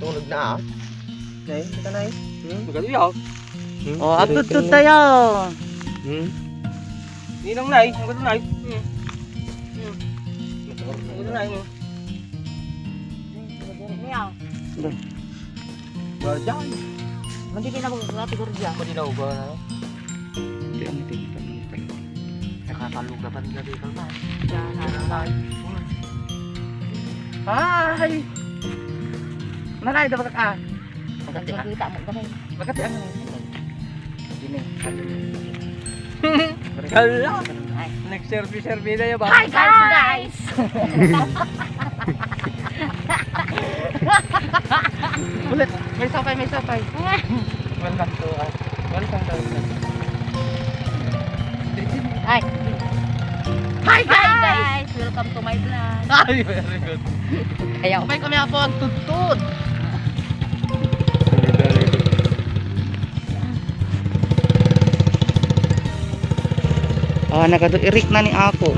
Tulog na ah. Nay, kita nay. Magano yaw? Oh, atutut tayo. Ninong nay, magano nay. Magano nay. Bajan. Mandi pinabugati ko riya. Madinaw ba na? Hindi ang tingin. Nakakaluga pa nila dito ba? Hi. Nanay dapat ka. Magkita mo gamay. Bakit ang Dini. Kala. Nag-service na ba? Hi guys. Ulit, may sapay. Welcome to Hi. Hi guys. Welcome to my vlog. Ay, very good. Kaya okay kami ako ang tutut. Ah, nagado-irik na ni ako.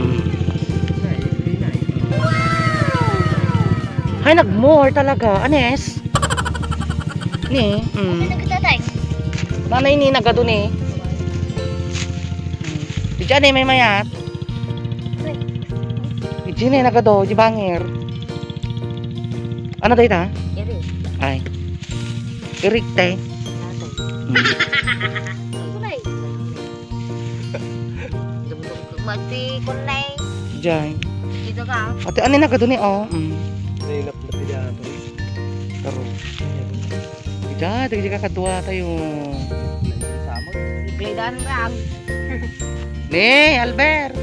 Hay, nag-more talaga. Anes? Ni? Nagtatay. Nanay ni nagado ni. Diyan ni may mayat. Diyan ni nagado, di bangir. Ano dahi ta? Iri. Ay. Irik te. Kunay. Mati kunay. Diyan. Dito ka. Ate, ano nagado ni oh? Nailap-lap nila ito. Taro. Diyan, di ka kadua tayo. Sama. Playdan lang. Ni, Albert.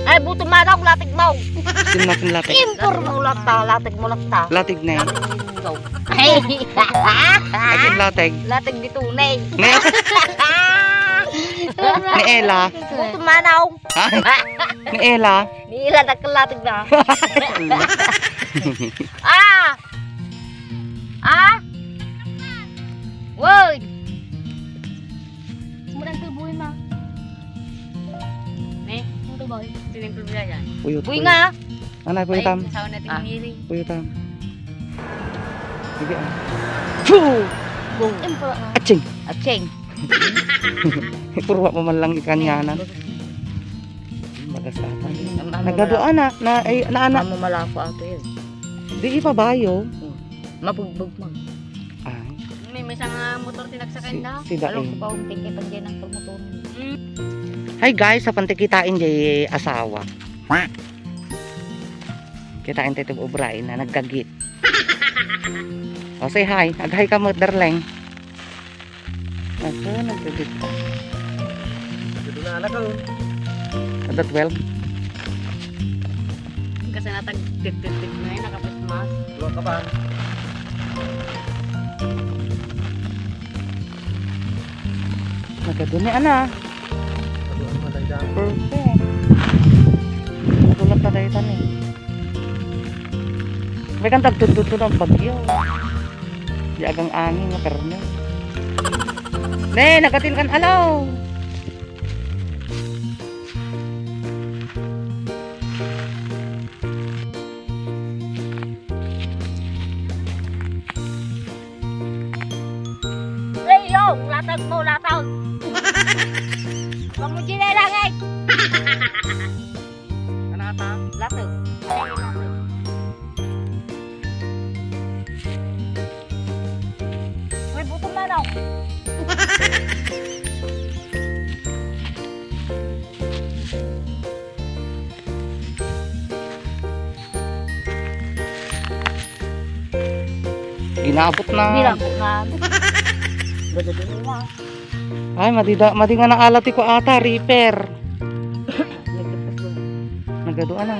Ay, buto manaw, latig mo. Sino natin latig? Impor mo lakta, latig mo lakta. Latig na. Hey! Latig latig. Latig dito, nay. Ni, ni Ella. Buto manaw. Ni Ella. Nila nagkalatig na. Ah! Ah! Woy! Murang tubuhin ma. Ne, tuto boy. Sinimpul mo yan. Puyot. Buy nga. Anay, puyutam. Sawa natin miri. Puyutam. Sige ah. Choo! Impor nga. Aching! Acheng. Purwa pa man lang ikanyanan. Magasatan. Nagadoan na anak. Amo malako ato yun. Di ipabayo. Mabugbog mo. Ay, May isang motor tinagsakay na. si Daeng. Alam ko pa kung tingin pag yan ang motor. Hi guys, sa pantikitain di asawa. Kitain tayo itong ubray na nagkagit. O say hi, nag-hi ka mo, darling. Nasa, nagkagit ka. Dito na anak ko. Ada 12. Kasi natag-tig-tig-tig na yun, nakapasmas. Luwag ka pa. Nagkaduni, ana. Patuan mo tayo dyan. Perfect. Matulad na tayo tani. May kang tagtututo ng bagyo. Di agang angin na karne. Ne, nagatin kan alaw. Rayo, latag mo, latag. Huwag mo ginelangay. Ano ata? Latag. May butong na daw. Ginabot na. Hindi lang po na. Dadadun mo ah. Ay, madi nga na alati ko ata, reaper. Nagdapas doon. Nagaduan na.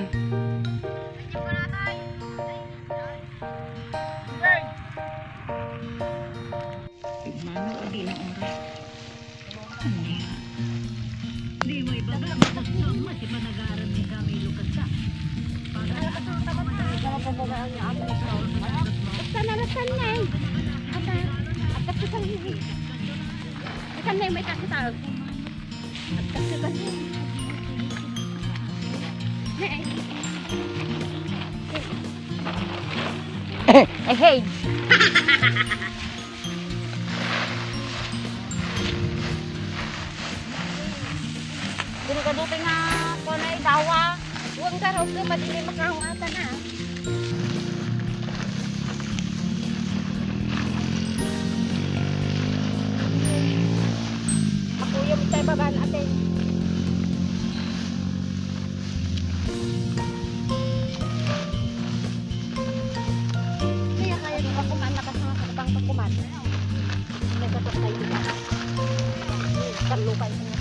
Mano, hindi na oras. May kakitawag. Hey, hey. Dili ka dito nga ko na idawa. Huwag ka raw ka madili makahawata na. Ako yung tayo babaan atin. Kaya di ba kumaan na kasama sa pang pagkumaan? Nagkatok tayo na. Karlukay ko na.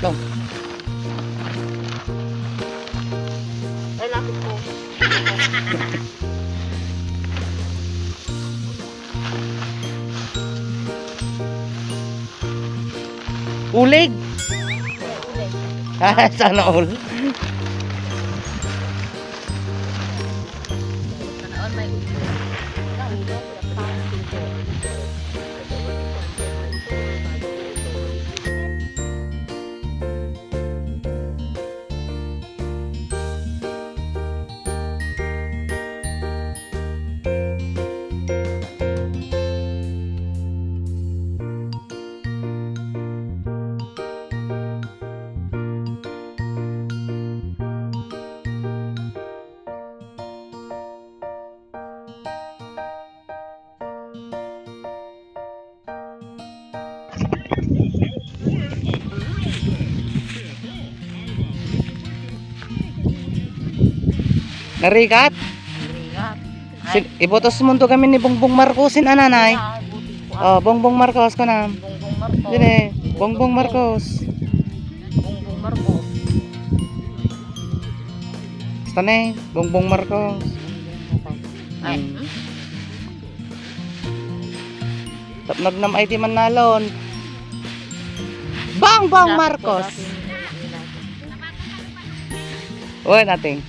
Long. Ay, lapit ko. Ulig. Sana all. Sanaon may ulo. Naulo, parang pinto. Narikat. Ibotos mo to kami ni Bongbong Marcosin ananay. Oh, Bongbong Marcos ko na. Bongbong Marcos. Dine, Bongbong Marcos. Bongbong Marcos. Stane, Bongbong Marcos. Ay. Tapnag nam IT man nalon. Bongbong Marcos. Oy, nating.